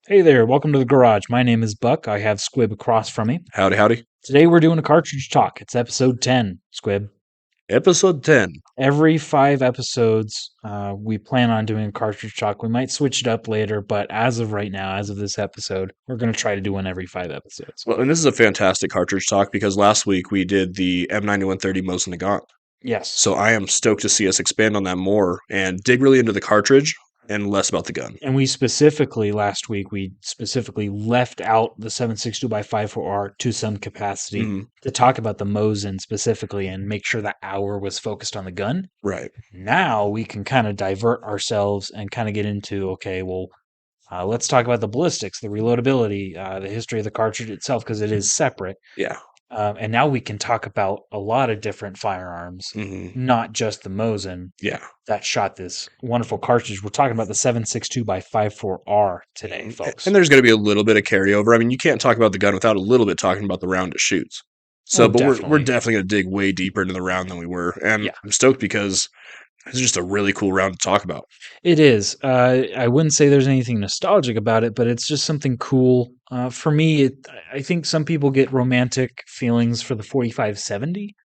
Hey there, welcome to the garage. My name is Buck. I have Squib across from me. Howdy, howdy. Today we're doing a cartridge talk. It's episode 10, Squib. Episode 10. Every 5 episodes, we plan on doing a cartridge talk. We might switch it up later, but as of right now, as of this episode, we're going to try to do one every 5 episodes. Well, and this is a fantastic cartridge talk because last week we did the M9130 Mosin Nagant. Yes. So I am stoked to see us expand on that more and dig really into the cartridge and less about the gun. And last week, we specifically left out the 7.62x54R to some capacity to talk about the Mosin specifically and make sure that hour was focused on the gun. Right. Now we can kind of divert ourselves and kind of get into, okay, well, let's talk about the ballistics, the reloadability, the history of the cartridge itself, because it is separate. Yeah. And now we can talk about a lot of different firearms, not just the Mosin that shot this wonderful cartridge. We're talking about the 7.62x54R today, folks. And there's going to be a little bit of carryover. I mean, you can't talk about the gun without a little bit talking about the round it shoots. So, but we're definitely going to dig way deeper into the round than we were. And I'm stoked because it's just a really cool round to talk about. It is. I wouldn't say there's anything nostalgic about it, but it's just something cool. For me, I think some people get romantic feelings for the 4570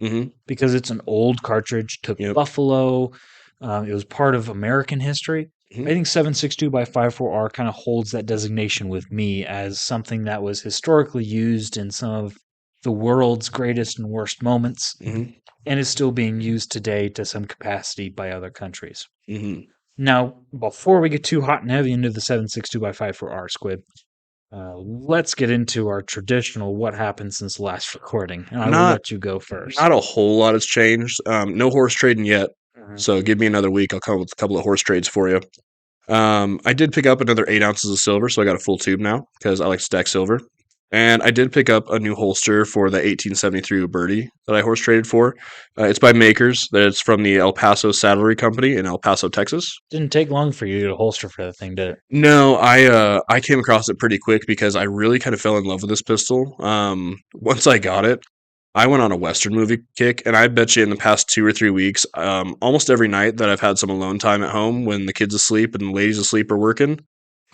because it's an old cartridge, took Buffalo. It was part of American history. I think 7.62x54R kind of holds that designation with me as something that was historically used in some of the world's greatest and worst moments and is still being used today to some capacity by other countries. Now, before we get too hot and heavy into the 7.62x54R Squib, let's get into our traditional what happened since the last recording. And I will let you go first. Not a whole lot has changed. No horse trading yet. So give me another week. I'll come with a couple of horse trades for you. I did pick up another 8 ounces of silver, so I got a full tube now because I like to stack silver. And I did pick up a new holster for the 1873 Birdie that I horse traded for. It's by Makers. It's from the El Paso Saddlery Company in El Paso, Texas. Didn't take long for you to get a holster for that thing, did it? No, I came across it pretty quick because I really kind of fell in love with this pistol. Once I got it, I went on a Western movie kick, and I bet you in the past 2 or 3 weeks, almost every night that I've had some alone time at home when the kids asleep and the ladies asleep or working,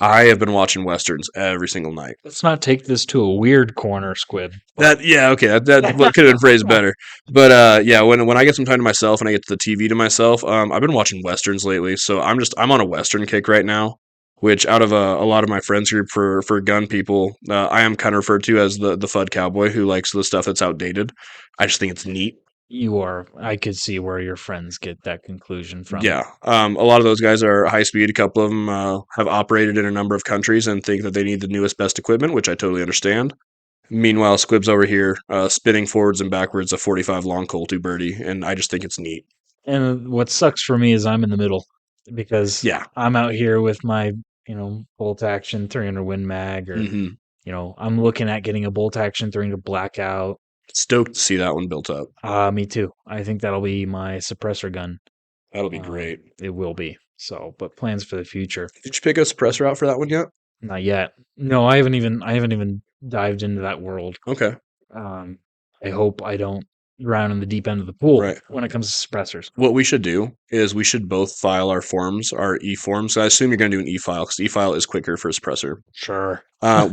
I have been watching Westerns every single night. Let's not take this to a weird corner, Squib. That could have been phrased better. But when I get some time to myself and I get the TV to myself, I've been watching Westerns lately. So I'm on a Western kick right now, which out of a lot of my friends group for gun people, I am kind of referred to as the FUD cowboy who likes the stuff that's outdated. I just think it's neat. You are. I could see where your friends get that conclusion from. Yeah. A lot of those guys are high speed. A couple of them have operated in a number of countries and think that they need the newest, best equipment, which I totally understand. Meanwhile, Squib's over here spinning forwards and backwards a 45 long Colt Birdie, and I just think it's neat. And what sucks for me is I'm in the middle because I'm out here with my, bolt action 300 Win Mag, or I'm looking at getting a bolt action 300 Blackout. Stoked to see that one built up. Me too. I think that'll be my suppressor gun. That'll be great. It will be. So, but plans for the future. Did you pick a suppressor out for that one yet? Not yet. No, I haven't even dived into that world. Okay. I hope I don't drown in the deep end of the pool when it comes to suppressors. What we should do is we should both file our forms, our e-forms. I assume you're going to do an e-file because e-file is quicker for a suppressor. Sure. I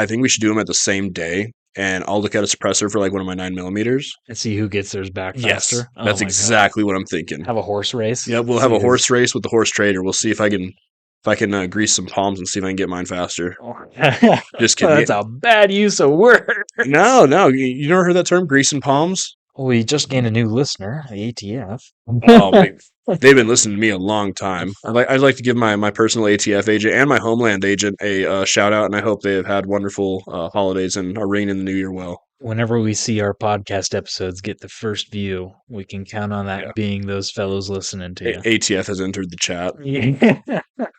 think we should do them at the same day. And I'll look at a suppressor for like one of my 9mm and see who gets theirs back faster. Yes, that's exactly what I'm thinking. Have a horse race. Yeah, we'll have a horse race with the horse trader. We'll see if I can grease some palms and see if I can get mine faster. Just kidding. That's a bad use of words. No, you never heard that term, greasing palms? We just gained a new listener, the ATF. Oh, they've been listening to me a long time. I'd like to give my personal ATF agent and my homeland agent a shout out, and I hope they have had wonderful holidays and are ringing in the new year well. Whenever we see our podcast episodes get the first view, we can count on that being those fellows listening to you. ATF has entered the chat.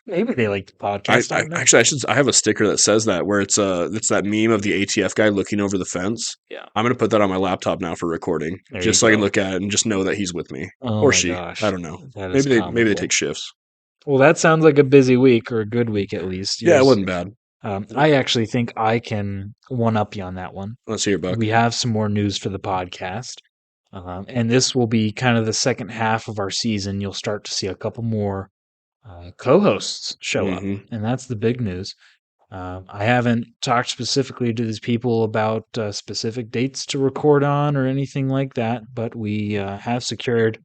Maybe they like the podcast. I have a sticker that says that, where it's that meme of the ATF guy looking over the fence. Yeah, I'm gonna put that on my laptop now for recording, just so I can look at it and just know that he's with me or she. Gosh. I don't know. Maybe they take shifts. Well, that sounds like a busy week, or a good week at least. Yeah, it wasn't bad. I actually think I can one-up you on that one. Let's hear it, Buck. We have some more news for the podcast. And this will be kind of the second half of our season. You'll start to see a couple more co-hosts show up. And that's the big news. I haven't talked specifically to these people about specific dates to record on or anything like that, but we have secured,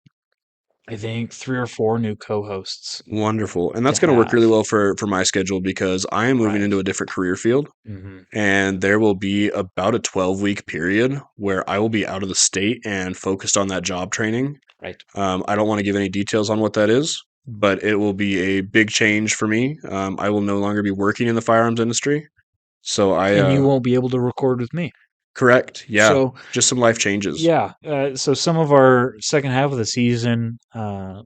I think, 3 or 4 new co-hosts Wonderful. And to that's going to work really have. well for my schedule because I am moving Right. into a different career field. Hmm. And there will be about a 12-week period where I will be out of the state and focused on that job training. Right. I don't want to give any details on what that is, but it will be a big change for me. I will no longer be working in the firearms industry. So And you won't be able to record with me. correct. Yeah. So, Just some life changes. yeah. So some of our second half of the season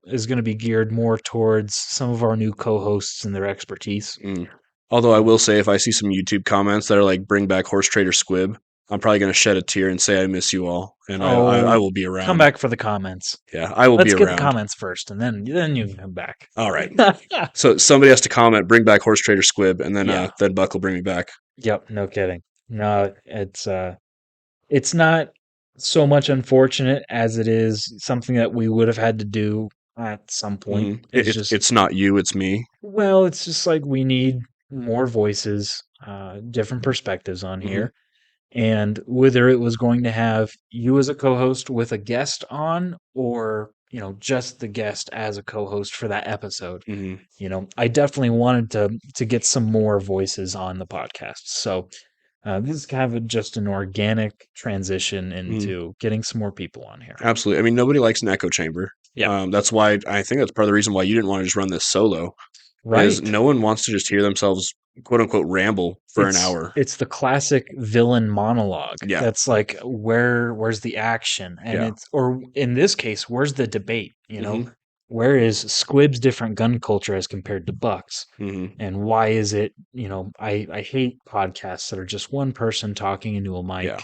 is going to be geared more towards some of our new co-hosts and their expertise. Mm. Although I will say, if I see some YouTube comments that are like "Bring back Horse Trader Squib," I'm probably going to shed a tear and say I miss you all, and I Oh, will be come around. back for the comments. Yeah, I will be Let's get the around. comments first, and then you can come back. All right. So somebody has to comment, "Bring back Horse Trader Squib," and Yeah. then Buck will bring me back. Yep. No kidding. No, it's not so much unfortunate as it is something that we would have had to do at some point. It's just, It's not you, it's me. well, it's just like we need more voices, different perspectives on Hmm. here. And whether it was going to have you as a co-host with a guest on, or just the guest as a co-host for that episode, Hmm. I definitely wanted to get some more voices on the podcast. So this is kind of just an organic transition Hmm. into getting some more people on here. Absolutely. I mean, nobody likes an echo chamber. Yeah. That's why I think that's part of the reason why you didn't want to just run this solo. Is Right. no one wants to just hear themselves quote unquote ramble for an hour. It's the classic villain monologue. Yeah. That's like, where's the action? And Yeah. it's, or in this case, where's the debate? Hmm. Where is Squib's different gun culture as compared to Buck's? Hmm. And why is it, I hate podcasts that are just one person talking into a mic Yeah.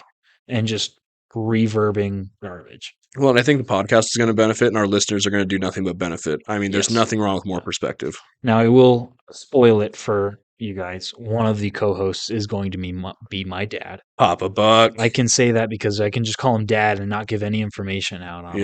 and just reverbing garbage. Well, and I think the podcast is going to benefit, and our listeners are going to do nothing but benefit. I mean, there's Yes. nothing wrong with more Yeah. perspective. Now, I will spoil it for you guys. One of the co-hosts is going to be my dad. Papa Buck. I can say that because I can just call him dad and not give any information out on him.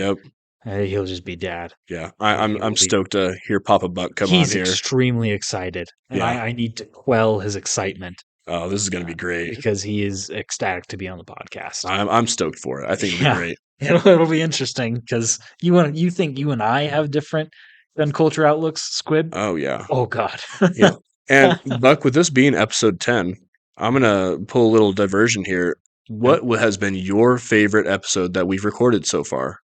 Yep. He'll just be dad. Yeah. He will I'm be. stoked to hear Papa Buck come on He's here. extremely excited, and Yeah. I need to quell his excitement Oh, this is going to be great. because he is ecstatic to be on the podcast. I'm stoked for it. I think it'll Yeah. be great. It'll be interesting because you think you and I have different gun culture outlooks, Squib? Oh yeah. Oh God. Yeah. And Buck, with this being episode 10, I'm gonna pull a little diversion here. What has been your favorite episode that we've recorded so far?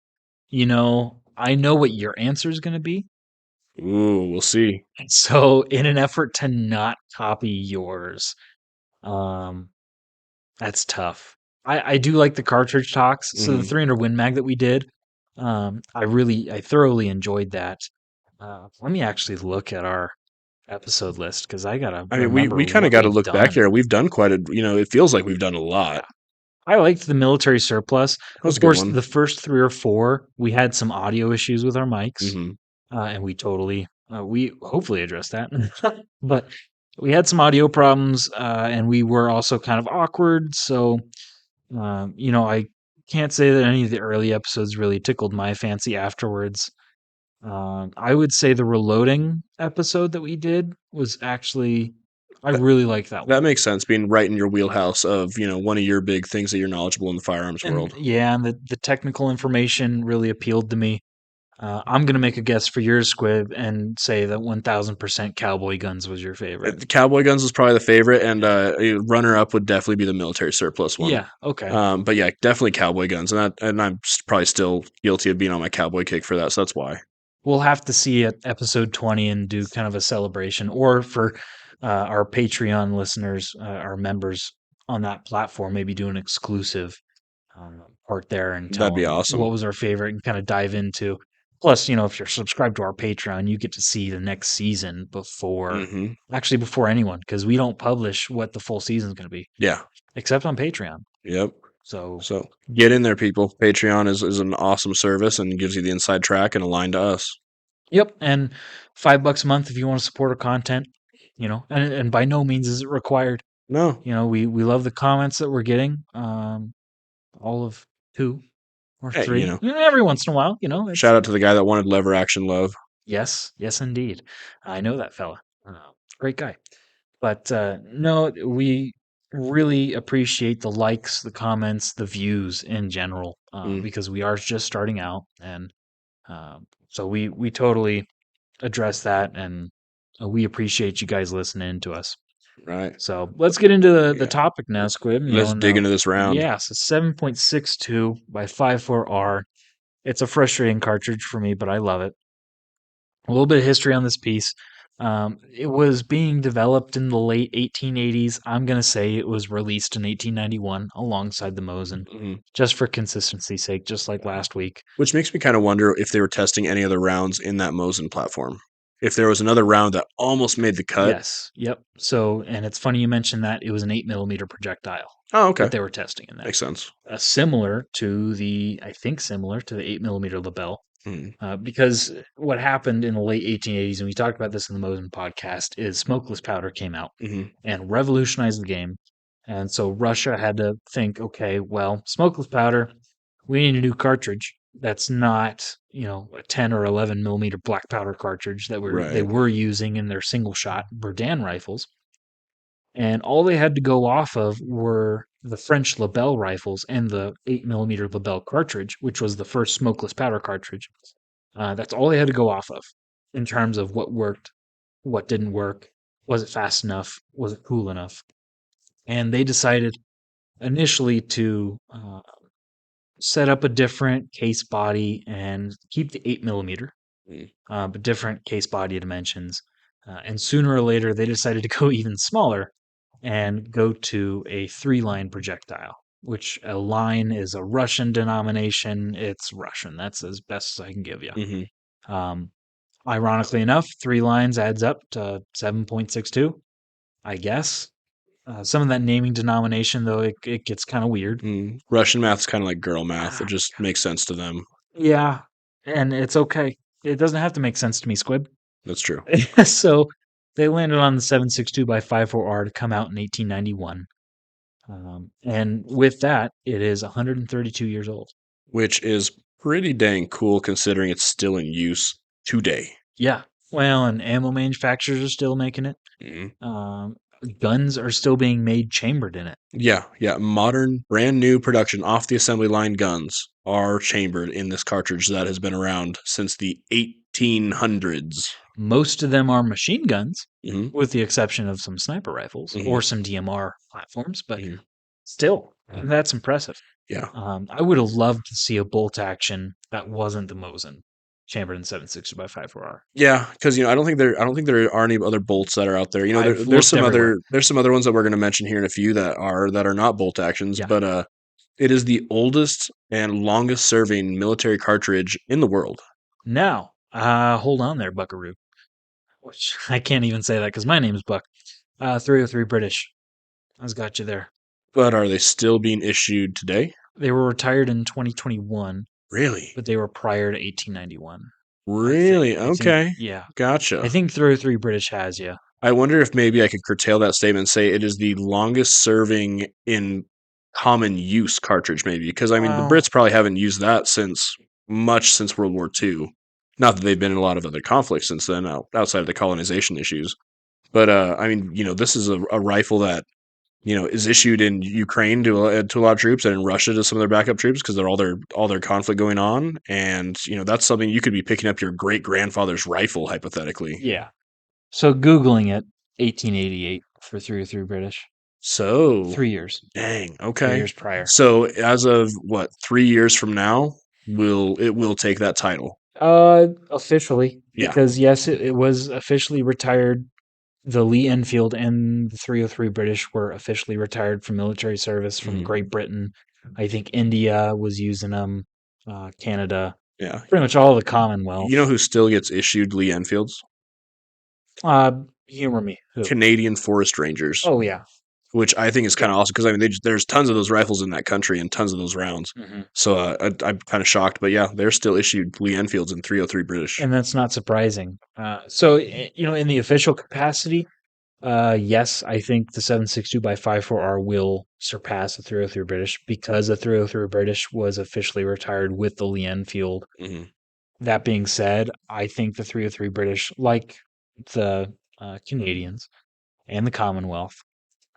I know what your answer is going to be. Ooh, we'll see. So, in an effort to not copy yours, um, that's tough. I do like the cartridge talks. So the Mhm. 300 Win Mag that we did, I thoroughly enjoyed that. Let me actually look at our episode list because I gotta I mean, remember we kind of what got to we've look back done. here. We've done quite a, it feels like we've done a lot. I liked the military surplus. That was Of a good course, one. the first 3 or 4, we had some audio issues with our mics. Hmm. And we totally we hopefully addressed that. But we had some audio problems, and we were also kind of awkward. So, I can't say that any of the early episodes really tickled my fancy afterwards. I would say the reloading episode that we did was actually, I really like that one. That makes sense, being right in your wheelhouse of, one of your big things that you're knowledgeable in the firearms world. And yeah, and the technical information really appealed to me. I'm gonna make a guess for yours, Squib, and say that 1000% Cowboy Guns was your favorite. The Cowboy Guns was probably the favorite, and runner up would definitely be the military surplus one. Yeah. Okay. But yeah, definitely Cowboy Guns, and I'm probably still guilty of being on my cowboy kick for that. So that's why. We'll have to see at episode 20 and do kind of a celebration, or for our Patreon listeners, our members on that platform, maybe do an exclusive part there and tell That'd be them awesome. what was our favorite and kind of dive into. Plus, if you're subscribed to our Patreon, you get to see the next season Hmm. before anyone, because we don't publish what the full season is going to be, Yeah. except on Patreon. Yep. So So get in there, people. Patreon is an awesome service and gives you the inside track and a line to us. yep, and $5 a month if you want to support our content. And by no means is it required. No. We love the comments that we're getting. All of 2 or Hey, 3, every once in a while. It's, shout out to the guy that wanted lever action love. yes, indeed. I know that fella. Great guy. But no, we really appreciate the likes, the comments, the views in general, because we are just starting out, and so we totally address that, and we appreciate you guys listening to us. Right. So let's get into the Yeah. topic now, Squib. Let's dig into this round. Yeah, so 7.62 by 54R. It's a frustrating cartridge for me, but I love it. A little bit of history on this piece. It was being developed in the late 1880s. I'm going to say it was released in 1891 alongside the Mosin, just for consistency's sake, just like last week. Which makes me kind of wonder if they were testing any other rounds in that Mosin platform. If there was another round that almost made the cut. Yes. Yep. So, and it's funny you mentioned that it was an 8mm projectile. Oh, okay. That they were testing in that. Makes sense. Similar to the 8mm Lebel. Because what happened in the late 1880s, and we talked about this in the Mosin podcast, is smokeless powder came out and revolutionized the game. And so Russia had to think, okay, well, smokeless powder, we need a new cartridge that's not, a 10 or 11mm black powder cartridge that they were using in their single shot Berdan rifles. And all they had to go off of were the French Lebel rifles and the 8mm Lebel cartridge, which was the first smokeless powder cartridge. That's all they had to go off of in terms of what worked, what didn't work, was it fast enough, was it cool enough. And they decided initially to set up a different case body and keep the 8mm, but different case body dimensions. And sooner or later, they decided to go even smaller and go to a 3-line projectile, which a line is a Russian denomination. It's Russian. That's as best as I can give you. Ironically enough, 3 lines adds up to 7.62, I guess. Some of that naming denomination, though, it gets kind of weird. Russian math's kind of like girl math. It just makes sense to them. Yeah, and it's okay. It doesn't have to make sense to me, Squib. That's true. So they landed on the 7.62 by 54R to come out in 1891. And with that, it is 132 years old. Which is pretty dang cool considering it's still in use today. Yeah. Well, and ammo manufacturers are still making it. Guns are still being made chambered in it. Yeah. Modern, brand new production off the assembly line guns are chambered in this cartridge that has been around since the 1800s. Most of them are machine guns, with the exception of some sniper rifles or some DMR platforms, but still, that's impressive. Yeah. I would have loved to see a bolt action that wasn't the Mosin chambered in 7.62 by 54R. Yeah, because I don't think there are any other bolts that are out there. There's some other ones that we're going to mention here in a few that are not bolt actions, but it is the oldest and longest serving military cartridge in the world. Now, hold on there, Buckaroo. Which I can't even say that because my name is Buck. 303 British. I've got you there. But are they still being issued today? They were retired in 2021. Really? But they were prior to 1891. Really? Okay. Yeah. Gotcha. I think 303 British has, yeah. I wonder if maybe I could curtail that statement and say it is the longest serving in common use cartridge, maybe. Because, the Brits probably haven't used that since World War II. Not that they've been in a lot of other conflicts since then, outside of the colonization issues. But, this is a rifle that is issued in Ukraine to a lot of troops and in Russia to some of their backup troops because they're all their conflict going on. And, that's something you could be picking up your great grandfather's rifle, hypothetically. Yeah. So Googling it, 1888 for 303 British. So 3 years. Dang. Okay. 3 years prior. So as of 3 years from now, it will take that title. Officially. Yeah. Because yes, it was officially retired. The Lee Enfield and the 303 British were officially retired from military service from Great Britain. I think India was using them, Canada. Yeah. Pretty much all the Commonwealth. You know who still gets issued Lee Enfields? Humor me. Who? Canadian Forest Rangers. Oh, yeah. Which I think is kind of awesome because there's tons of those rifles in that country and tons of those rounds. So I'm kind of shocked, but yeah, they're still issued Lee Enfields in 303 British, and that's not surprising. So in the official capacity, yes, I think the 7.62 by 54R will surpass the 303 British because the 303 British was officially retired with the Lee Enfield. That being said, I think the 303 British, like the Canadians, and the Commonwealth.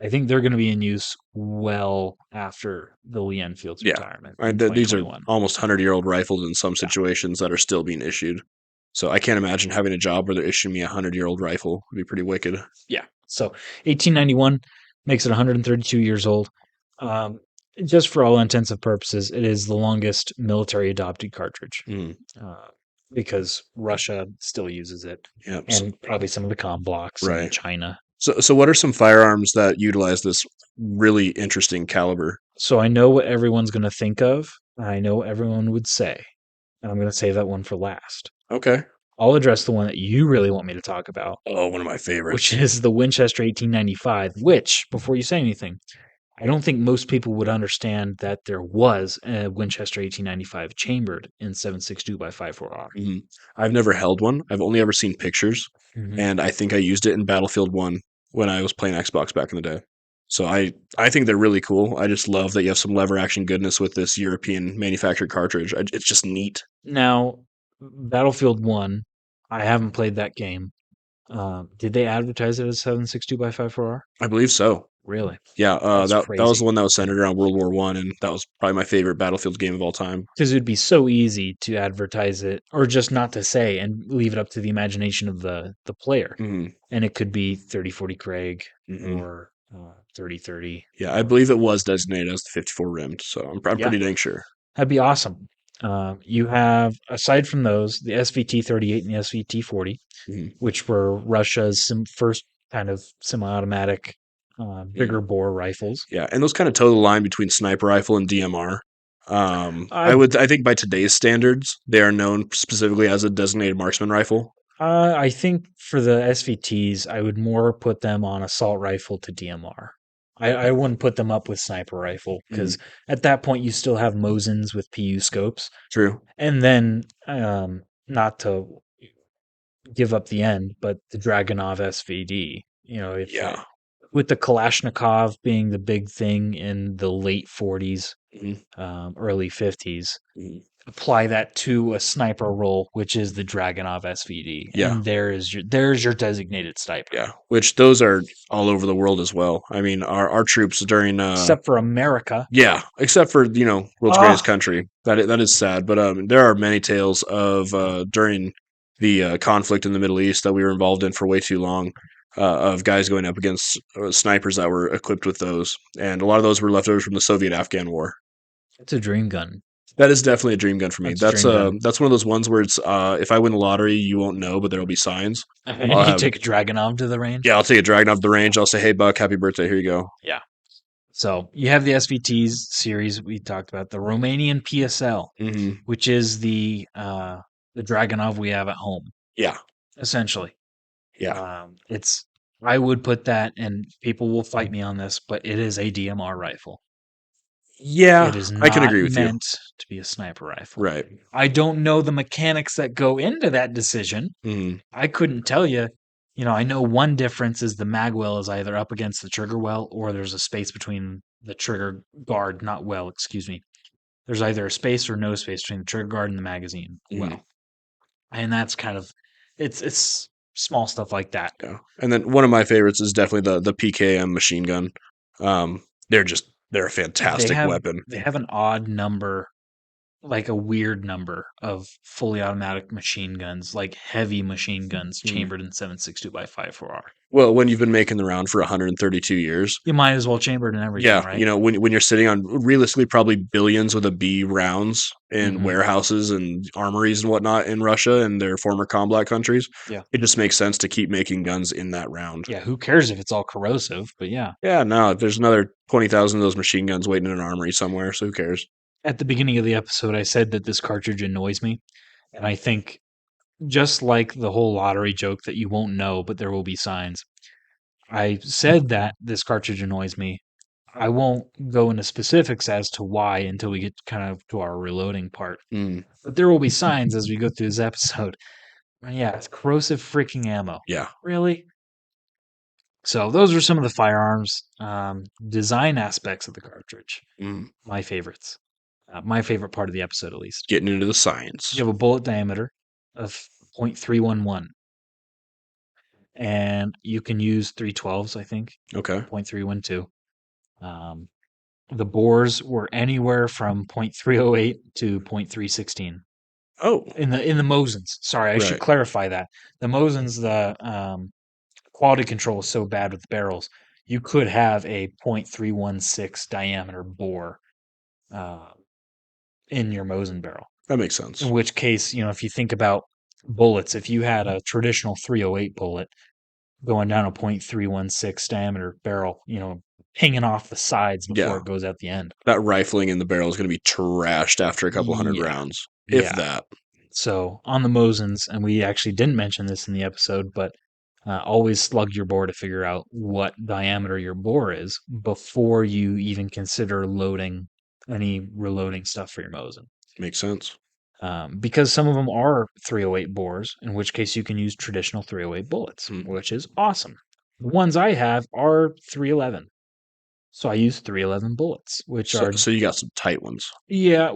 I think they're going to be in use well after the Lee Enfield's retirement in These are 2021. almost 100-year-old rifles in some situations that are still being issued. So I can't imagine having a job where they're issuing me a 100-year-old rifle. It'd be pretty wicked. Yeah. So 1891 makes it 132 years old. Just for all intents and purposes, it is the longest military adopted cartridge because Russia still uses it, and probably some of the comm blocks in China. So what are some firearms that utilize this really interesting caliber? So I know what everyone's going to think of. I know what everyone would say. And I'm going to save that one for last. Okay. I'll address the one that you really want me to talk about. Oh, one of my favorites. Which is the Winchester 1895, which, before you say anything, I don't think most people would understand that there was a Winchester 1895 chambered in 7.62x54R. I've never held one. I've only ever seen pictures, and I think I used it in Battlefield 1 when I was playing Xbox back in the day. So I think they're really cool. I just love that you have some lever action goodness with this European manufactured cartridge. It's just neat. Now, Battlefield 1, I haven't played that game. Did they advertise it as 7.62x54R? I believe so. Really? Yeah, that was the one that was centered around World War I, and that was probably my favorite Battlefield game of all time. Because it would be so easy to advertise it, or just not to say, and leave it up to the imagination of the player. And it could be 3040 Craig or 3030. Yeah, I believe it was designated as the 54 rimmed, so I'm pretty dang sure. That'd be awesome. You have, aside from those, the SVT-38 and the SVT-40, which were Russia's first kind of semi-automatic bigger bore rifles. Yeah, and those kind of toe the line between sniper rifle and DMR. I think by today's standards, they are known specifically as a designated marksman rifle. I think for the SVTs, I would more put them on assault rifle to DMR. I wouldn't put them up with sniper rifle because at that point you still have Mosins with PU scopes. True. And then, not to give up the end, but the Dragunov SVD. With the Kalashnikov being the big thing in the late 40s, early 50s, apply that to a sniper role, which is the Dragunov SVD. Yeah. And there's your designated sniper. Yeah, which those are all over the world as well. I mean, our troops during except for America. Yeah, except for, world's greatest country. That is sad, but there are many tales of during the conflict in the Middle East that we were involved in for way too long. Of guys going up against snipers that were equipped with those. And a lot of those were leftovers from the Soviet-Afghan war. It's a dream gun. That is definitely a dream gun for me. That's one of those ones where it's if I win the lottery, you won't know, but there will be signs. And you take a Dragunov to the range? Yeah, I'll take a Dragunov to the range. I'll say, hey, Buck, happy birthday. Here you go. Yeah. So you have the SVTs series we talked about, the Romanian PSL, which is the Dragunov we have at home. Yeah. Essentially. Yeah. I would put that, and people will fight me on this, but it is a DMR rifle. Yeah, it is not I can agree with meant to be a sniper rifle. Right. I don't know the mechanics that go into that decision. I couldn't tell you. I know one difference is the mag well is either up against the trigger well or there's a space between the trigger guard, not well, excuse me. There's either a space or no space between the trigger guard and the magazine well. And that's kind of, it's small stuff like that. Yeah. And then one of my favorites is definitely the PKM machine gun. They're a fantastic weapon. They have an odd number, like a weird number of fully automatic machine guns, like heavy machine guns chambered in 7.62x54R. Well, when you've been making the round for 132 years, you might as well chamber it in everything, right? When you're sitting on realistically probably billions with a B rounds in warehouses and armories and whatnot in Russia and their former combat countries, it just makes sense to keep making guns in that round. Yeah, who cares if it's all corrosive? But yeah. Yeah, no, there's another 20,000 of those machine guns waiting in an armory somewhere, so who cares? At the beginning of the episode, I said that this cartridge annoys me, and I think just like the whole lottery joke that you won't know, but there will be signs. I said that this cartridge annoys me. I won't go into specifics as to why until we get kind of to our reloading part. But there will be signs as we go through this episode. Yeah, it's corrosive freaking ammo. Yeah. Really? So those are some of the firearms design aspects of the cartridge. My favorites. My favorite part of the episode, at least. Getting into the science. You have a bullet diameter of .311. and you can use 312s, I think, Okay. .312. Um, the bores were anywhere from .308 to .316 Oh, in the Mosins. Sorry, I should right. clarify that. The Mosins, the quality control is so bad with the barrels, you could have a .316 diameter bore uh, in your Mosin barrel. That makes In sense. which case, if you think about bullets, if you had a traditional 308 bullet going down a .316 diameter barrel, hanging off the sides before Yeah. it goes out the end. That rifling in the barrel is going to be trashed after a couple hundred Yeah. rounds, if Yeah. that. So on the Mosins, and we actually didn't mention this in the episode, but always slug your bore to figure out what diameter your bore is before you even consider loading any reloading stuff for your Mosin. Makes sense. Because some of them are 308 bores, in which case you can use traditional 308 bullets, which is awesome. The ones I have are 311. So I use 311 bullets, which are, So you got some tight ones. yeah,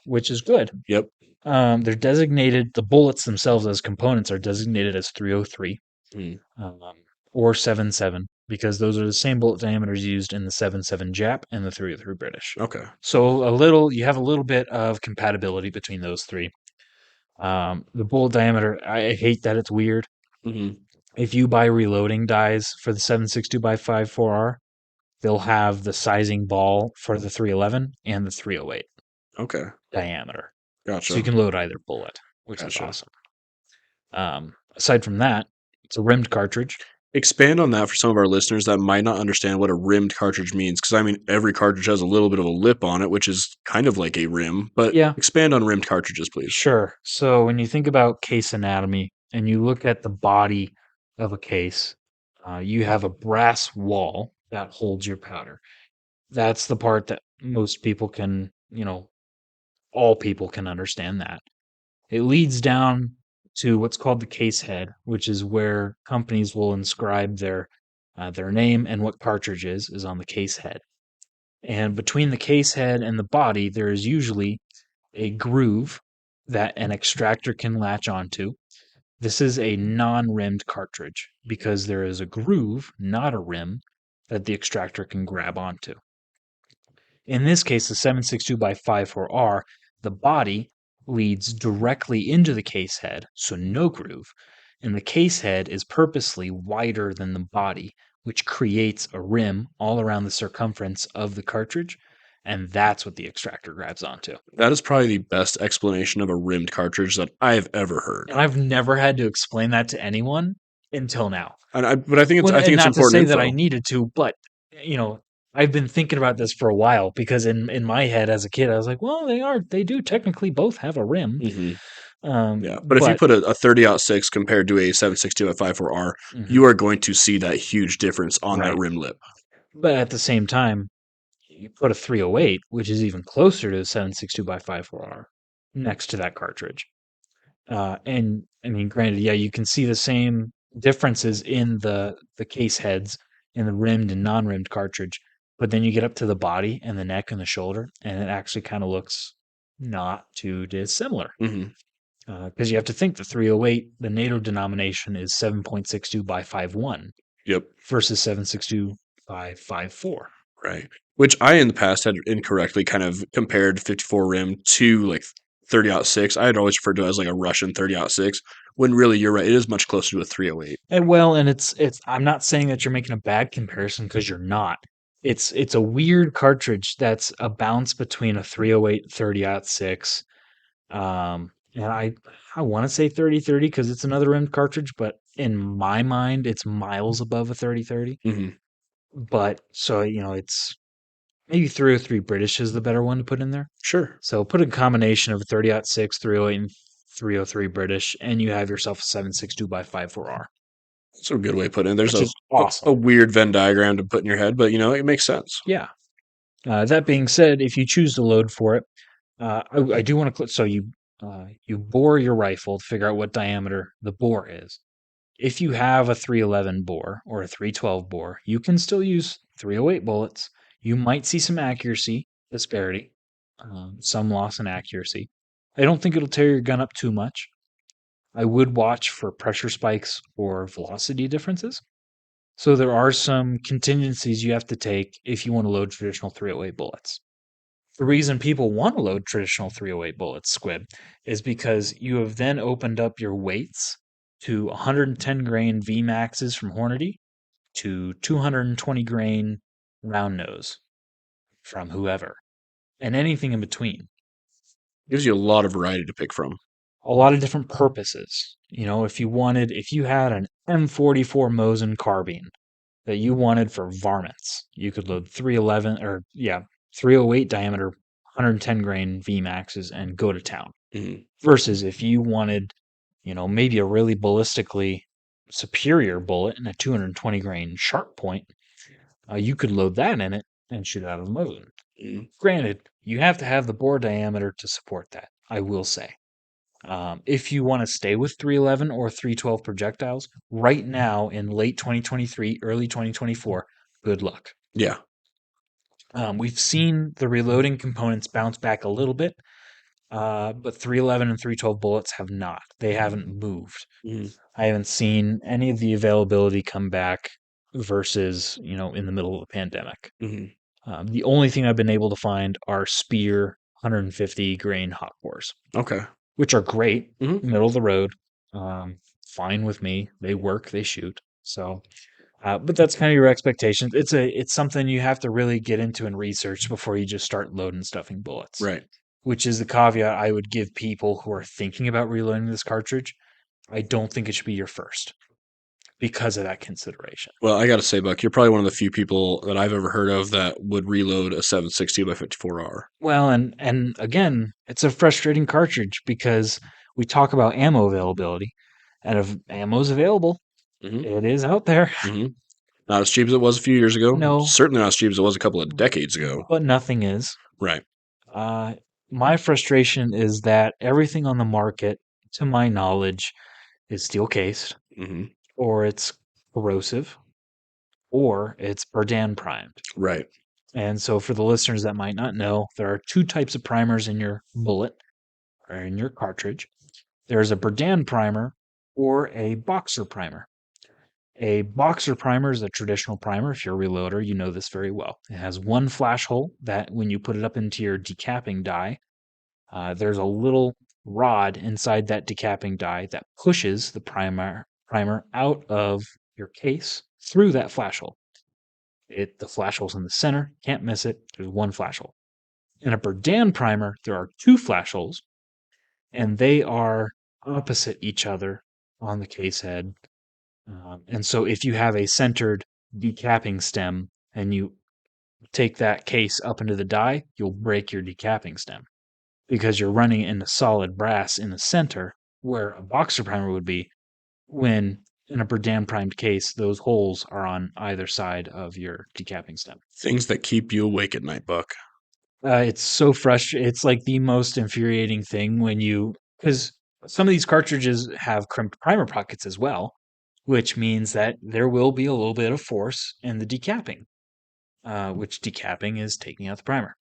which is good. Yep. They're designated, the bullets themselves as components are designated as 303 Mm. or 77, because those are the same bullet diameters used in the 77 Jap and the 303 British. Okay. So you have a little bit of compatibility between those three. The bullet diameter, I hate that it's weird. Mm-hmm. If you buy reloading dies for the 7.62x54R, they'll have the sizing ball for the 311 and the 308 Okay. diameter. So Gotcha. you can load either bullet, which is Gotcha. awesome. Aside from that, it's a rimmed cartridge. Expand on that for some of our listeners that might not understand what a rimmed cartridge means. Because, I mean, every cartridge has a little bit of a lip on it, which is kind of like a rim. But Yeah, expand on rimmed cartridges, please. sure. So when you think about case anatomy and you look at the body of a case, you have a brass wall that holds your powder. That's the part that most people can, all people can understand that. It leads down to what's called the case head, which is where companies will inscribe their name and what cartridge is on the case head. And between the case head and the body, there is usually a groove that an extractor can latch onto. This is a non-rimmed cartridge because there is a groove, not a rim, that the extractor can grab onto. In this case, the 7.62x54R, the body leads directly into the case head, so no groove, and the case head is purposely wider than the body, which creates a rim all around the circumference of the cartridge, and that's what the extractor grabs onto. That is probably the best explanation of a rimmed cartridge that I've ever heard. And I've never had to explain that to anyone until now. But I think it's And not to important say info. that I needed to, but I've been thinking about this for a while because in my head as a kid, I was like, well, they do technically both have a rim. Yeah, but if you put a 30-06 compared to a 7.62 at 54R, you are going to see that huge difference on that rim lip. But at the same time, you put a 308, which is even closer to the 7.62x54R, next to that cartridge. And I mean, granted, yeah, you can see the same differences in the case heads in the rimmed and non-rimmed cartridge, but then you get up to the body and the neck and the shoulder, and it actually kind of looks not too dissimilar. Because you have to think the 308, the NATO denomination is 7.62x51. Yep. Versus 7.62x54. Right. Which I in the past had incorrectly kind of compared 54 rim to like 30-06. I had always referred to it as like a Russian 30-06, when really you're right. It is much closer to a 308. And it's I'm not saying that you're making a bad comparison because you're not. It's a weird cartridge that's a bounce between a 308 30-06. And I want to say 3030 because it's another rimmed cartridge, but in my mind, it's miles above a 3030. But so it's maybe 303 British is the better one to put in there. Sure. So put a combination of 30-06, 308, and 303 British, and you have yourself a 7.62x54R. That's a good way to put it. There's awesome. a weird Venn diagram to put in your head, but it makes sense. Yeah. That being said, if you choose to load for it, I do want to click. So you bore your rifle to figure out what diameter the bore is. If you have a 311 bore or a 312 bore, you can still use 308 bullets. You might see some accuracy disparity, some loss in accuracy. I don't think it'll tear your gun up too much. I would watch for pressure spikes or velocity differences. So there are some contingencies you have to take if you want to load traditional 308 bullets. The reason people want to load traditional 308 bullets, Squib, is because you have then opened up your weights to 110 grain VMAXs from Hornady to 220 grain round nose from whoever, and anything in between. Gives you a lot of variety to pick from. A lot of different purposes. If you had an M44 Mosin carbine that you wanted for varmints, you could load 308 diameter 110 grain VMAXs and go to town. Mm-hmm. Versus if you wanted, maybe a really ballistically superior bullet and a 220 grain sharp point, you could load that in it and shoot out of the Mosin. Mm-hmm. Granted, you have to have the bore diameter to support that, I will say. If you want to stay with 311 or 312 projectiles, right now in late 2023, early 2024, good luck. Yeah. We've seen the reloading components bounce back a little bit, but 311 and 312 bullets have not. They haven't moved. Mm-hmm. I haven't seen any of the availability come back versus, in the middle of the pandemic. Mm-hmm. The only thing I've been able to find are Spear 150 grain hot cores. Okay. Which are great, Mm-hmm. middle of the road, fine with me. They work, they shoot. So, but that's kind of your expectations. It's something you have to really get into and research before you just start loading stuffing bullets. Right. Which is the caveat I would give people who are thinking about reloading this cartridge. I don't think it should be your first because of that consideration. Well, I got to say, Buck, you're probably one of the few people that I've ever heard of that would reload a 7.62x54R. Well, and again, it's a frustrating cartridge because we talk about ammo availability, and if ammo's available, it is out there. Mm-hmm. Not as cheap as it was a few years ago. No. Certainly not as cheap as it was a couple of decades ago. But nothing is. Right. My frustration is that everything on the market, to my knowledge, is steel cased, Mm-hmm. or it's corrosive, or it's Berdan primed. Right. And so, for the listeners that might not know, there are two types of primers in your bullet or in your cartridge. There's a Berdan primer or a boxer primer. A boxer primer is a traditional primer. If you're a reloader, you know this very well. It has one flash hole that when you put it up into your decapping die, there's a little rod inside that decapping die that pushes the primer out of your case through that flash hole. The flash hole's in the center, can't miss it. There's one flash hole. In a Berdan primer, there are two flash holes, and they are opposite each other on the case head. And so if you have a centered decapping stem and you take that case up into the die, you'll break your decapping stem because you're running it into solid brass in the center where a boxer primer would be. When in a Berdan primed case, those holes are on either side of your decapping stem. Things that keep you awake at night, Buck. It's so frustrating. It's like the most infuriating thing because some of these cartridges have crimped primer pockets as well, which means that there will be a little bit of force in the decapping, which decapping is taking out the primer.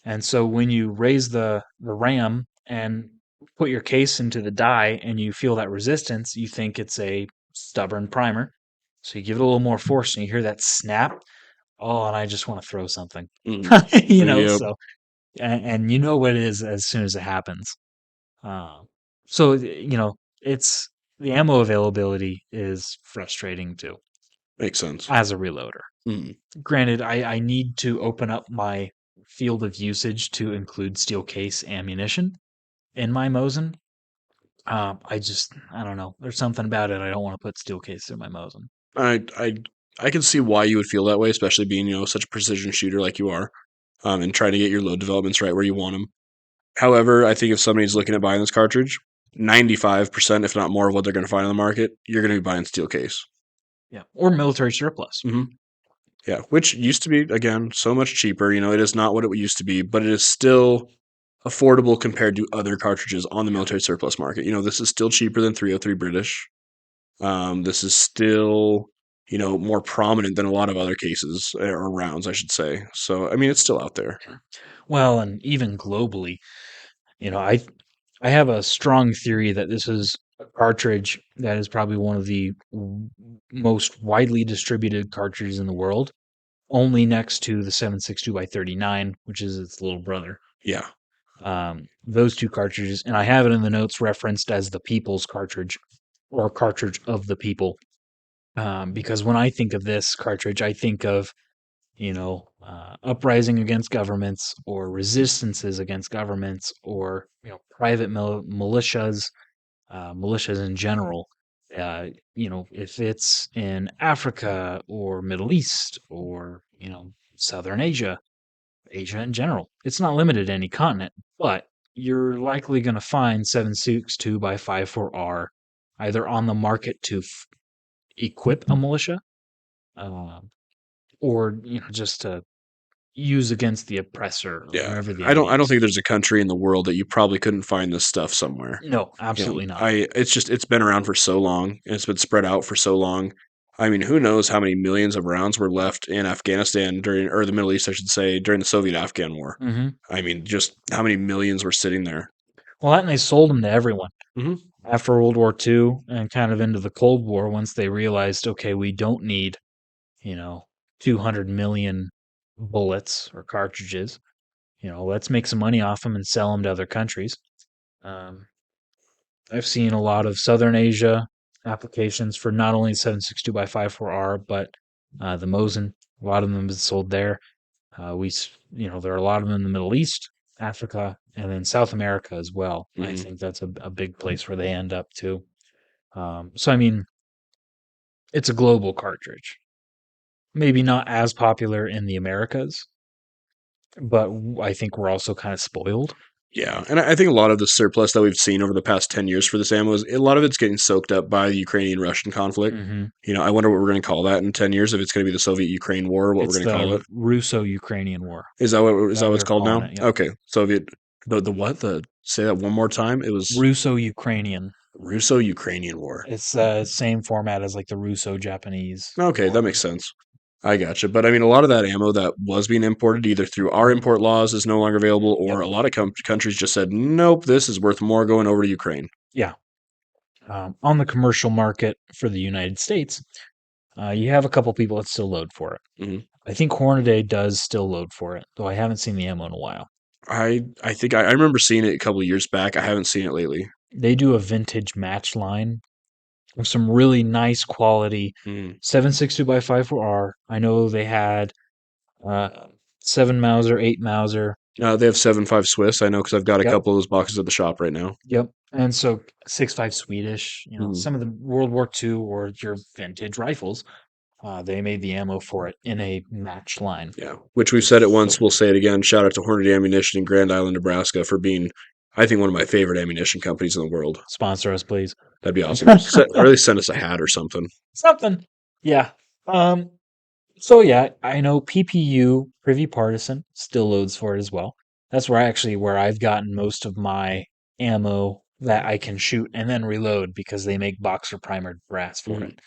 And so when you raise the ram and put your case into the die and you feel that resistance, you think it's a stubborn primer. So you give it a little more force and you hear that snap. Oh, and I just want to throw something. Yep. So and you know what it is as soon as it happens. So it's the ammo availability is frustrating too. Makes sense. As a reloader. Granted, I need to open up my field of usage to include steel case ammunition in my Mosin. I don't know. There's something about it. I don't want to put steel case in my Mosin. I can see why you would feel that way, especially being such a precision shooter like you are, and trying to get your load developments right where you want them. However, I think if somebody's looking at buying this cartridge, 95%, if not more, of what they're going to find on the market, you're going to be buying steel case. Yeah, or military surplus. Mm-hmm. Yeah, which used to be, again, so much cheaper. It is not what it used to be, but it is still affordable compared to other cartridges on the military surplus market. This is still cheaper than 303 British. This is still, more prominent than a lot of other cases or rounds, I should say. So, it's still out there. Well, and even globally, I have a strong theory that this is a cartridge that is probably one of the most widely distributed cartridges in the world, only next to the 7.62x39, which is its little brother. Yeah. Those two cartridges, and I have it in the notes referenced as the People's Cartridge, or Cartridge of the People, because when I think of this cartridge, I think of uprising against governments or resistances against governments, or private militias, militias in general. If it's in Africa or Middle East or Southern Asia, Asia in general, it's not limited to any continent, but you're likely going to find 7.62 by 54R either on the market to equip a militia, uh, or just to use against the oppressor or Yeah. whoever the I don't enemy I don't is. think there's a country in the world that you probably couldn't find this stuff somewhere. No, absolutely not. It's been around for so long and it's been spread out for so long. I mean, who knows how many millions of rounds were left in Afghanistan or the Middle East, I should say, during the Soviet-Afghan War. Hmm. I mean, just how many millions were sitting there. Well, and they sold them to everyone Hmm. after World War II and kind of into the Cold War. Once they realized, okay, we don't need, you know, 200 million bullets or cartridges. Let's make some money off them and sell them to other countries. Um, I've seen a lot of Southern Asia applications for not only 7.62 by 54R, but the Mosin. A lot of them have been sold there. There are a lot of them in the Middle East, Africa, and then South America as well. I Hmm. think that's a big place where they end up too. So, I mean, it's a global cartridge. Maybe not as popular in the Americas, but I think we're also kind of spoiled. Yeah, and I think a lot of the surplus that we've seen over the past 10 years for this ammo is a lot of it's getting soaked up by the Ukrainian-Russian conflict. Hmm. I wonder what we're going to call that in 10 years, if it's going to be the Soviet-Ukraine War, what we're It's going to call the it. Russo-Ukrainian War. Is that what it's They're called calling now? it. Yep. Okay, Soviet. The what? Say that one more time. It was Russo-Ukrainian. Russo-Ukrainian War. It's the same format as like the Russo-Japanese Okay, that War. makes sense. I gotcha. But I mean, a lot of that ammo that was being imported either through our import laws is no longer available, or Yep. a lot of countries just said, nope, this is worth more going over to Ukraine. Yeah. On the commercial market for the United States, you have a couple people that still load for it. Hmm. I think Hornady does still load for it, though I haven't seen the ammo in a while. I think I remember seeing it a couple of years back. I haven't seen it lately. They do a vintage match line of some really nice quality Mm. 7.62 by 54R. I know they had uh, 7 Mauser, 8 Mauser. They have 7.5 Swiss. I know because I've got a Yep. couple of those boxes at the shop right now. Yep. And so 6.5 Swedish, Mm. some of the World War II or your vintage rifles, they made the ammo for it in a match line. Yeah, which we've said it once. So We'll say it again. Shout out to Hornady Ammunition in Grand Island, Nebraska, for being, I think, one of my favorite ammunition companies in the world. sponsor us, please. That'd be awesome. Or at least send us a hat or something. Something. Yeah. So yeah, I know PPU, Privy Partisan, still loads for it as well. That's where I've gotten most of my ammo that I can shoot and then reload, because they make boxer primered brass for Mhm. it.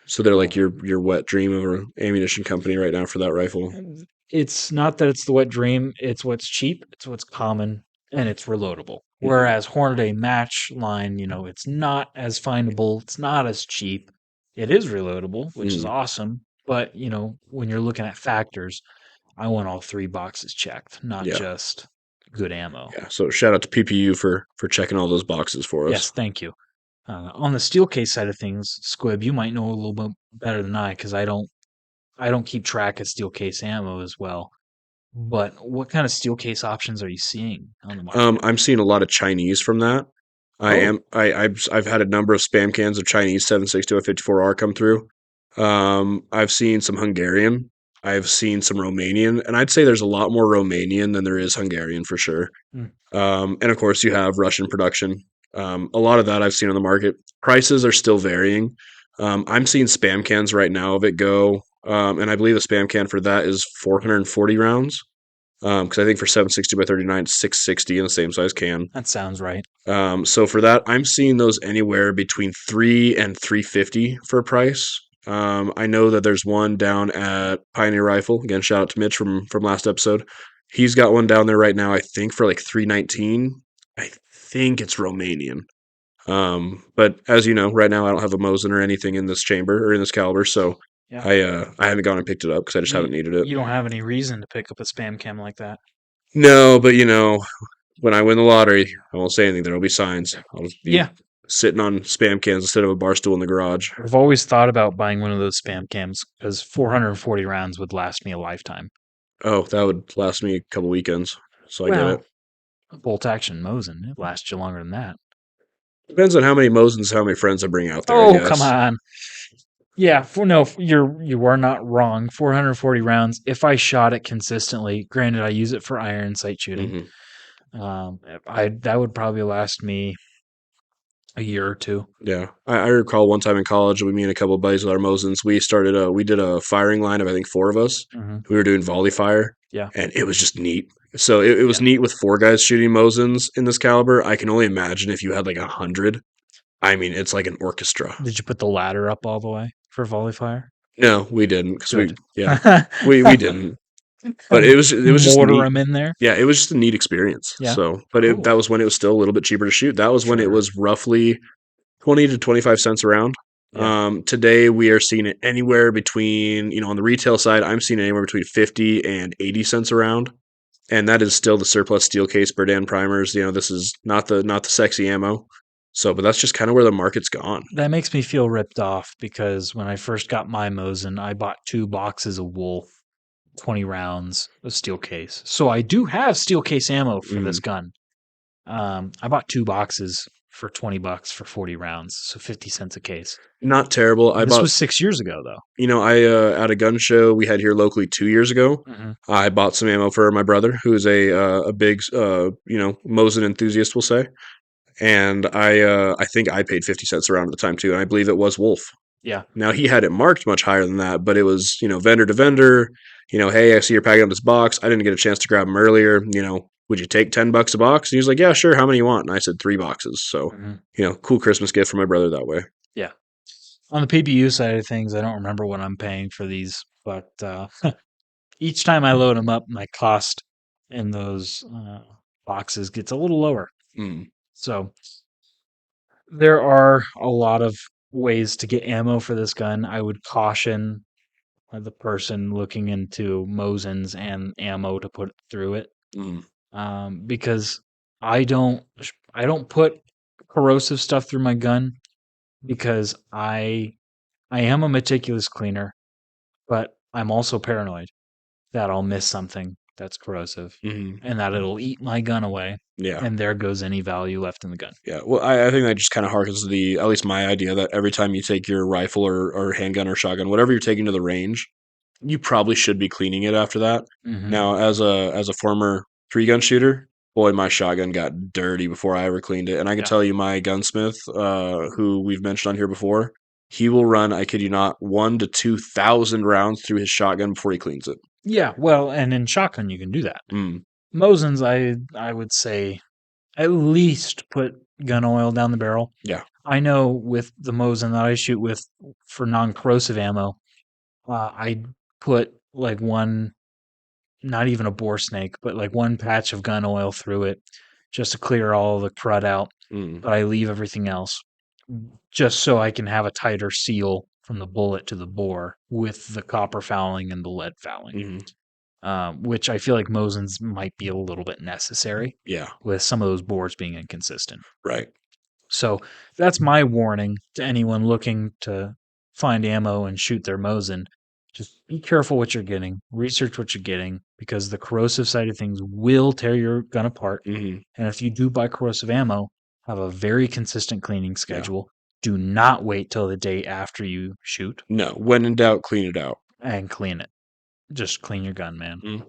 So they're like Um, your wet dream of an ammunition company right now for that rifle. and it's not that it's the wet dream, it's what's cheap, it's what's common, and it's reloadable. Mhm. Whereas Hornady match line, it's not as findable, it's not as cheap. It is reloadable, which is Mhm. awesome. But, when you're looking at factors, I want all 3 boxes checked, not Yeah, just good ammo. yeah. So shout out to PPU for checking all those boxes for us. Yes, thank you. On the steel case side of things, Squib, you might know a little bit better than I, because I don't keep track of steel case ammo as well. But what kind of steel case options are you seeing on the market? I'm seeing a lot of Chinese from that. Oh, I've had a number of spam cans of Chinese 7.62 54R come through. I've seen some Hungarian. I've seen some Romanian, and I'd say there's a lot more Romanian than there is Hungarian for sure. mm, And of course, you have Russian production. A lot of that I've seen on the market. Prices are still varying. I'm seeing spam cans right now of it go, and I believe the spam can for that is 440 rounds. Because I think for 7.60 by 39, it's 660 in the same size can. that sounds right. So for that, I'm seeing those anywhere between 3 and 350 for a price. I know that there's one down at Pioneer Rifle. Again, shout out to Mitch from last episode. He's got one down there right now, I think, for like 319. I think it's Romanian. But as you know, right now I don't have a Mosin or anything in this chamber or in this caliber, so Yeah. I haven't gone and picked it up because I just haven't needed it. You don't have any reason to pick up a spam cam like that. No, but when I win the lottery, I won't say anything. There'll be signs. I'll just be Yeah. sitting on spam cans instead of a bar stool in the garage. I've always thought about buying one of those spam cams because 440 rounds would last me a lifetime. Oh, that would last me a couple weekends. So I get it. Well, a bolt action Mosin, it lasts you longer than that. Depends on how many Mosins, how many friends I bring out there, I Oh, guess. come on. Yeah, you are not wrong. 440 rounds. If I shot it consistently, granted, I use it for iron sight shooting. I that would probably last me a year or two. Yeah, I recall one time in college, me and a couple of buddies with our Mosins, we did a firing line of I think 4 of us. Mm-hmm. We were doing volley fire, Yeah, and it was just neat. So it was neat with 4 guys shooting Mosins in this caliber. I can only imagine if you had like 100. I mean, it's like an orchestra. did you put the ladder up all the way for volley fire? No, we didn't because Good. we didn't. But it was just Mortar neat. them in there. Yeah, it was just a neat experience. Yeah, So, but cool. that was when it was still a little bit cheaper to shoot. That was when it Sure. was roughly 20 to 25 cents a round. Yeah. Today we are seeing it anywhere between, on the retail side, I'm seeing anywhere between 50 and 80 cents a round. And that is still the surplus steel case Berdan primers. This is not the sexy ammo. So, but that's just kind of where the market's gone. That makes me feel ripped off because when I first got my Mosin, I bought 2 boxes of Wolf, 20 rounds of steel case. So I do have steel case ammo for this gun. I bought 2 boxes for $20 for 40 rounds, so 50 cents a case. Not terrible. This was 6 years ago, though. I at a gun show we had here locally 2 years ago. I bought some ammo for my brother, who is a big Mosin enthusiast, we'll say. And I think I paid 50 cents a round at the time too, and I believe it was Wolf. Yeah. Now he had it marked much higher than that, but it was vendor to vendor. Hey, I see you're packing up this box. I didn't get a chance to grab them earlier. Would you take $10 a box? And he was like, yeah, sure. How many you want? And I said 3 boxes. So cool Christmas gift for my brother that way. Yeah. On the PBU side of things, I don't remember what I'm paying for these, but each time I load them up, my cost in those boxes gets a little lower. So there are a lot of ways to get ammo for this gun. I would caution the person looking into Mosins and ammo to put through it, because I don't put corrosive stuff through my gun because I am a meticulous cleaner, but I'm also paranoid that I'll miss something that's corrosive and that it'll eat my gun away. Yeah. And there goes any value left in the gun. Yeah. Well, I think that just kind of harkens to at least my idea that every time you take your rifle or handgun or shotgun, whatever you're taking to the range, you probably should be cleaning it after that. Now, as a former 3-gun shooter, boy, my shotgun got dirty before I ever cleaned it. And I can tell you my gunsmith, who we've mentioned on here before, he will run, I kid you not, 1,000 to 2,000 rounds through his shotgun before he cleans it. Yeah, well, and in shotgun you can do that. Mosins, I would say at least put gun oil down the barrel. Yeah. I know with the Mosin that I shoot with for non-corrosive ammo, I put like one, not even a bore snake, but like one patch of gun oil through it just to clear all the crud out. But I leave everything else just so I can have a tighter seal from the bullet to the bore with the copper fouling and the lead fouling. Which I feel like Mosins might be a little bit necessary. Yeah. With some of those bores being inconsistent. Right. So that's my warning to anyone looking to find ammo and shoot their Mosin. Just be careful what you're getting. Research what you're getting because the corrosive side of things will tear your gun apart. And if you do buy corrosive ammo, have a very consistent cleaning schedule. Yeah. Do not wait till the day after you shoot. No, when in doubt, clean it out. And clean it. Just clean your gun, man.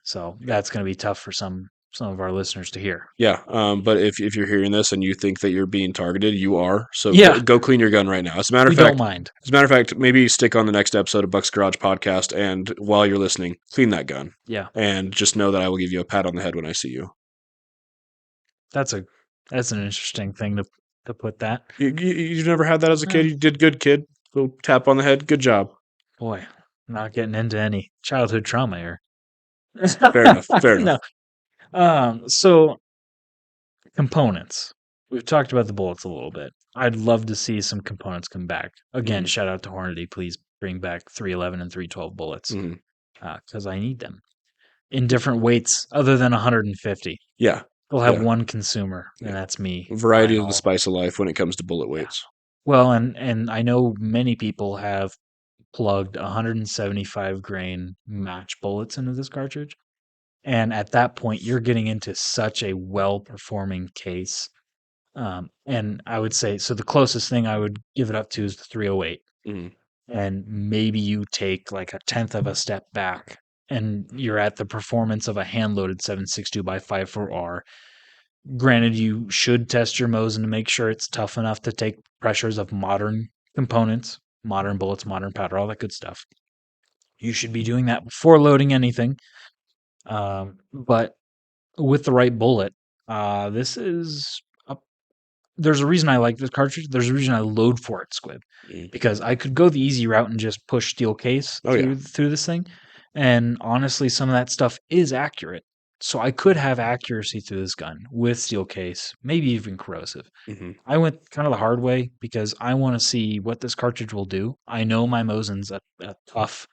So that's going to be tough for some of our listeners to hear. Yeah, but if you're hearing this and you think that you're being targeted, you are. So go clean your gun right now. As a matter of fact, don't mind. As a matter of fact, maybe stick on the next episode of Buck's Garage Podcast, and while you're listening, clean that gun. Yeah, and just know that I will give you a pat on the head when I see you. That's an interesting thing to put that. You never had that as a kid? You did good, kid. Little tap on the head. Good job. Boy, not getting into any childhood trauma here. Fair enough. Fair enough. No. So components. we've talked about the bullets a little bit. I'd love to see some components come back. Again, shout out to Hornady. Please bring back 311 and 312 bullets because I need them in different weights other than 150. Yeah. We'll have one consumer, and that's me. Variety of the spice of life when it comes to bullet weights. Well, and I know many people have plugged 175 grain match bullets into this cartridge. And at that point, you're getting into such a well performing case. And I would say, so the closest thing I would give it up to is the 308. And maybe you take like a tenth of a step back and you're at the performance of a hand loaded 7.62x54R. Granted, you should test your Mosin to make sure it's tough enough to take pressures of modern components, modern bullets, modern powder, all that good stuff. You should be doing that before loading anything. But with the right bullet, this is there's a reason I like this cartridge. There's a reason I load for it, Squib, because I could go the easy route and just push steel case through this thing. And honestly, some of that stuff is accurate. So I could have accuracy through this gun with steel case, maybe even corrosive. I went kind of the hard way because I want to see what this cartridge will do. I know my Mosin's a tough.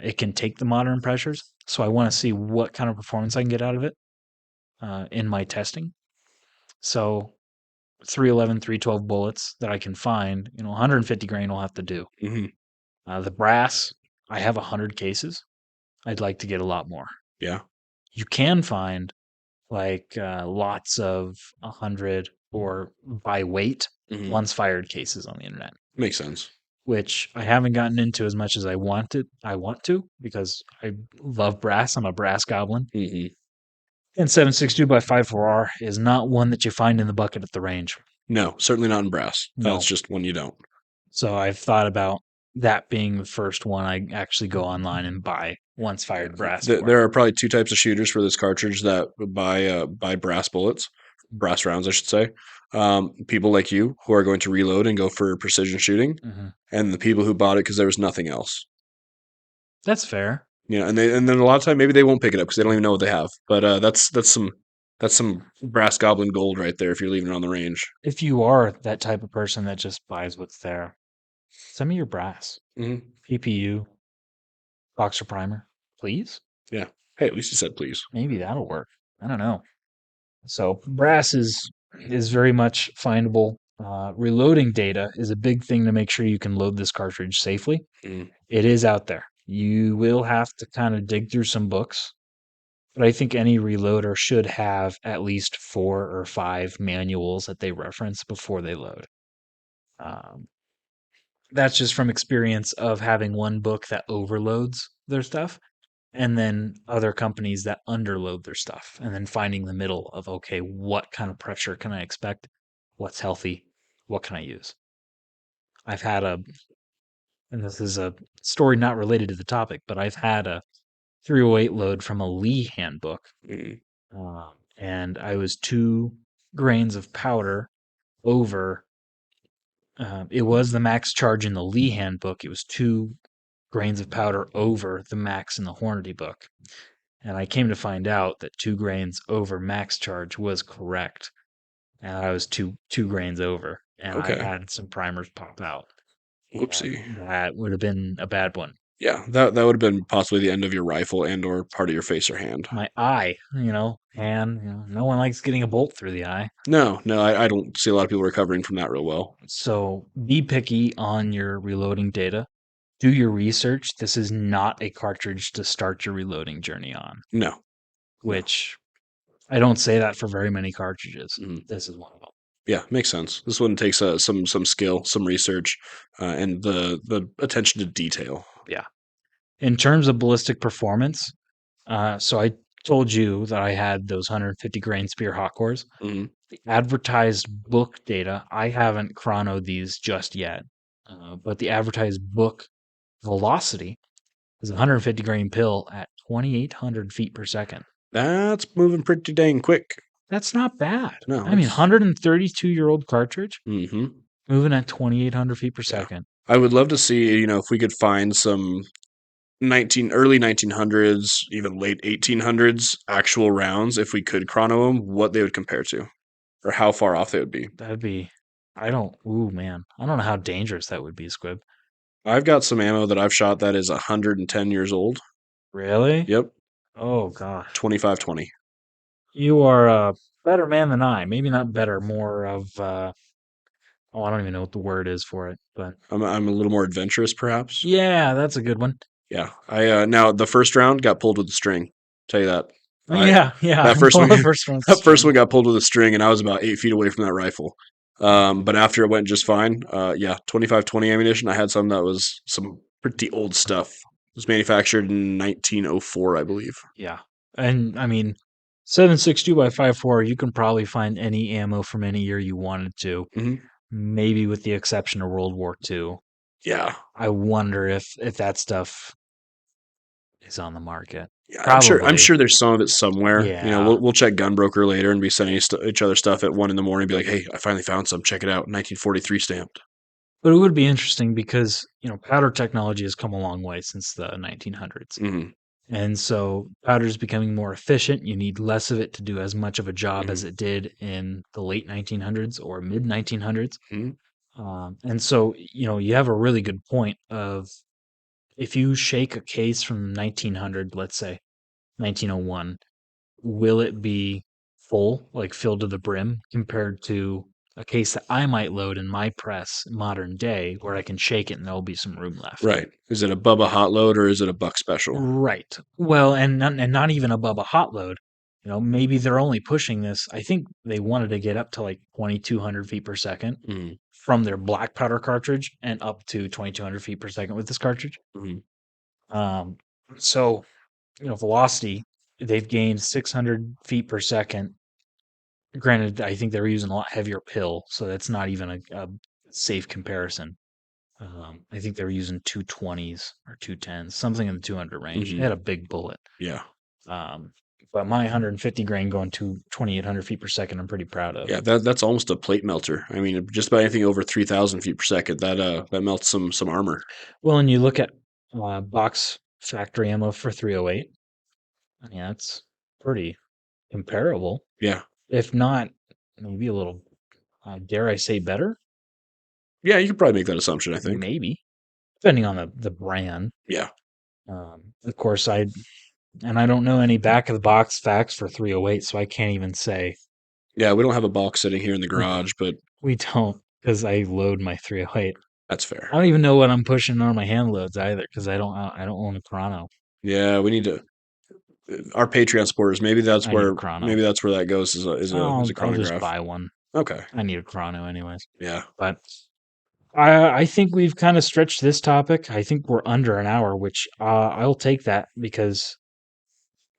It can take the modern pressures, so I want to see what kind of performance I can get out of it in my testing. So 311, 312 bullets that I can find, 150 grain will have to do. The brass, I have 100 cases. I'd like to get a lot more. Yeah. You can find like lots of 100 or by weight once fired cases on the internet. Makes sense. Which I haven't gotten into as much as I want to because I love brass. I'm a brass goblin. And 7.62x54R is not one that you find in the bucket at the range. No, certainly not in brass. No. That's just one you don't. So I've thought about that being the first one I actually go online and buy once fired brass. There are probably two types of shooters for this cartridge that buy brass bullets, brass rounds, I should say. People like you who are going to reload and go for precision shooting, and the people who bought it because there was nothing else. That's fair. And then a lot of time maybe they won't pick it up because they don't even know what they have. But that's some brass goblin gold right there if you're leaving it on the range. If you are that type of person that just buys what's there, send me your brass, PPU, boxer primer, please. Yeah. Hey, at least you said please. Maybe that'll work. I don't know. So brass is very much findable. Reloading data is a big thing to make sure you can load this cartridge safely. It is out there. You will have to kind of dig through some books, but I think any reloader should have at least 4 or 5 manuals that they reference before they load. That's just from experience of having one book that overloads their stuff and then other companies that underload their stuff and then finding the middle of, okay, what kind of pressure can I expect? What's healthy? What can I use? I've had and this is a story not related to the topic, but I've had a 308 load from a Lee handbook. And I was 2 grains of powder over. It was the max charge in the Lee handbook. It was 2 grains of powder over the max in the Hornady book. And I came to find out that 2 grains over max charge was correct. And I was two grains over. And I had some primers pop out. Whoopsie. That would have been a bad one. Yeah, that would have been possibly the end of your rifle and or part of your face or hand. My eye, hand. No one likes getting a bolt through the eye. No, I don't see a lot of people recovering from that real well. So be picky on your reloading data. Do your research. This is not a cartridge to start your reloading journey on. No. Which I don't say that for very many cartridges. This is one of them. Yeah, makes sense. This one takes some skill, some research, and the attention to detail. Yeah. In terms of ballistic performance, so I told you that I had those 150 grain Spear Hawkores. The advertised book data, I haven't chronoed these just yet, but the advertised book velocity is 150 grain pill at 2,800 feet per second. That's moving pretty dang quick. That's not bad. No, I mean, 132-year-old cartridge moving at 2,800 feet per second. I would love to see, if we could find some early 1900s, even late 1800s actual rounds, if we could chrono them, what they would compare to. or how far off they would be. That'd be. I don't. Ooh, man. I don't know how dangerous that would be, Squib. I've got some ammo that I've shot that is 110 years old. Really? Yep, Oh gosh. 25-20. You are a better man than I. Maybe not better, more of oh, I don't even know what the word is for it, but I'm a little more adventurous, perhaps. yeah, that's a good one. Yeah, I now the first round got pulled with a string. Tell you that. I Yeah, yeah. that first Well, one the first one's that first string. one got pulled with a string, and I was about 8 feet away from that rifle. But after it went just fine, yeah, 25-20 ammunition. I had some that was some pretty old stuff. It was manufactured in 1904, I believe. Yeah, and I mean, 7.62 by 5.4. You can probably find any ammo from any year you wanted to. Hmm. Maybe with the exception of World War II. Yeah, I wonder if that stuff is on the market. yeah. I'm Probably. sure there's some of it somewhere. You know, Yeah. we'll check Gunbroker later and be sending each other stuff at 1 in the morning. Be like, hey, I finally found some. Check it out. 1943 stamped. But it would be interesting because, powder technology has come a long way since the 1900s. Hmm. And so powder is becoming more efficient. You need less of it to do as much of a job Hmm. as it did in the late 1900s or mid 1900s. Hmm. And so, you have a really good point of if you shake a case from 1900, let's say 1901, will it be full, like filled to the brim, compared to a case that I might load in my press modern day where I can shake it and there'll be some room left. Right. Is it a Bubba hot load or is it a Buck special? Right. Well, and not even above a hot load. Maybe they're only pushing this. I think they wanted to get up to like 2,200 feet per second Mm-hmm. from their black powder cartridge and up to 2,200 feet per second with this cartridge. Mm-hmm. Um, so velocity, they've gained 600 feet per second. Granted, I think they were using a lot heavier pill, so that's not even a safe comparison. I think they were using 220s or 210s, something in the 200 range. They Mm-hmm. had a big bullet. Yeah. Um, but my 150 grain going to 2,800 feet per second, I'm pretty proud of. Yeah, that's almost a plate melter. I mean, just about anything over 3,000 feet per second, that melts some armor. Well, and you look at box factory ammo for 308. I mean, that's pretty comparable, Yeah. if not maybe a little, dare I say, better? Yeah, you could probably make that assumption, I think. Maybe, depending on the brand. Yeah. Of course, I don't know any back of the box facts for 308, so I can't even say. Yeah, we don't have a box sitting here in the garage, but We don't, because I load my 308. that's I fair. don't even know what I'm pushing on my hand loads either, because I don't own a chrono. Yeah, we need to our Patreon supporters, I need a chrono. maybe that's where that goes is a I'll just chronograph. buy one. Okay. I need a chrono anyways. Yeah. But I think we've kind of stretched this topic. I think we're under an hour, which I'll take that because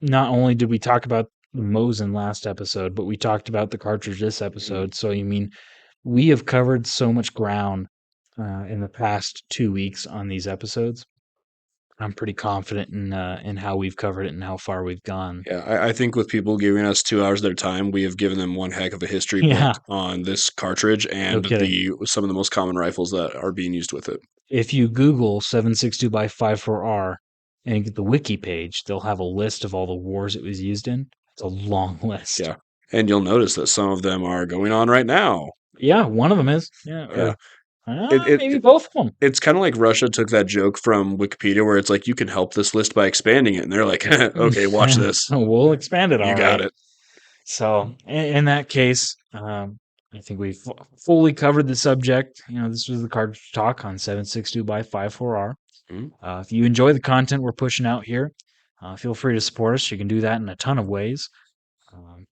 not only did we talk about the Mosin last episode, but we talked about the cartridge this episode. So you mean we have covered so much ground in the past 2 weeks on these episodes. I'm pretty confident in how we've covered it and how far we've gone. Yeah, I think with people giving us 2 hours of their time, we have given them one heck of a history Yeah, book on this cartridge no and kidding. some of the most common rifles that are being used with it. If you Google 7.62 by 5.4R and you get the wiki page, they'll have a list of all the wars it was used in. It's a long list. Yeah. And you'll notice that some of them are going on right now. Yeah, one of them is. Yeah, Yeah. maybe both of them. It's kind of like Russia took that joke from Wikipedia where it's like, you can help this list by expanding it. And they're like, okay, watch this. We'll expand it. You All got right. it. So, in that case, I think we've fully covered the subject. This was the cartridge talk on 7.62 by 5.4R. Mhm. If you enjoy the content we're pushing out here, feel free to support us. You can do that in a ton of ways.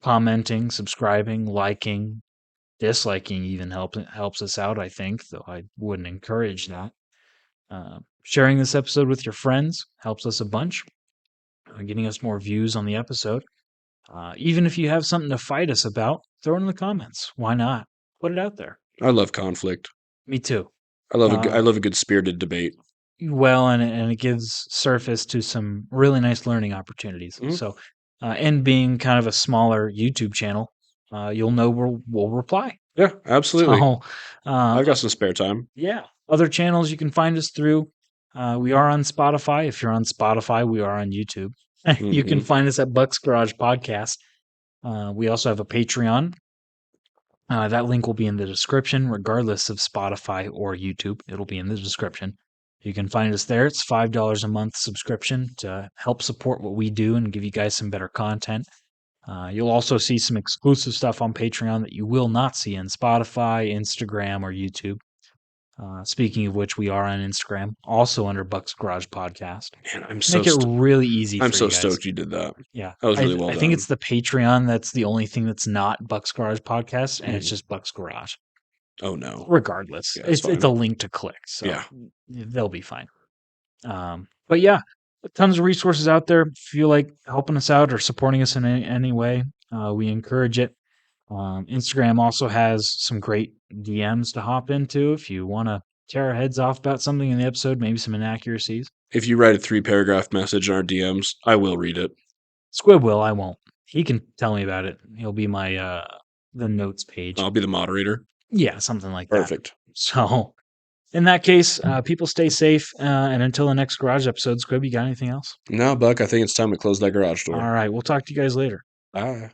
Commenting, subscribing, liking, disliking even helps us out, I think, though I wouldn't encourage that. Sharing this episode with your friends helps us a bunch, getting us more views on the episode. Even if you have something to fight us about, throw it in the comments. Why not? Put it out there. I love conflict. Me too. I love a good spirited debate. Well, and it gives surface to some really nice learning opportunities. Mhm. So, and being kind of a smaller YouTube channel, you'll know we'll reply. Yeah, absolutely. So, I've got some spare time. yeah, other channels you can find us through. We are on Spotify. If you're on Spotify, we are on YouTube. You can Mhm. find us at Buck's Garage Podcast. We also have a Patreon. That link will be in the description, regardless of Spotify or YouTube. It'll be in the description. You can find us there. It's $5 a month subscription to help support what we do and give you guys some better content. You'll also see some exclusive stuff on Patreon that you will not see in Spotify, Instagram, or YouTube. Speaking of which, we are on Instagram, also under Buck's Garage Podcast. Man, I'm Make it really easy I'm for so you guys. stoked you did that. Yeah. That was really well I done. think it's the Patreon that's the only thing that's not Buck's Garage Podcast, and it's just Buck's Garage. Oh, no. Regardless, Yeah, it's a link to click, so Yeah. they'll be fine. But yeah, tons of resources out there. If you feel like helping us out or supporting us in any way, we encourage it. Instagram also has some great DMs to hop into if you want to tear our heads off about something in the episode, maybe some inaccuracies. If you write a 3-paragraph message in our DMs, I will read it. Squib will, I won't. He can tell me about it. He'll be my the notes page. I'll be the moderator. Yeah, something like that. Perfect. So, in that case, people stay safe. And until the next garage episode, Squib, you got anything else? No, Buck, I think it's time to close that garage door. All right, we'll talk to you guys later. Bye.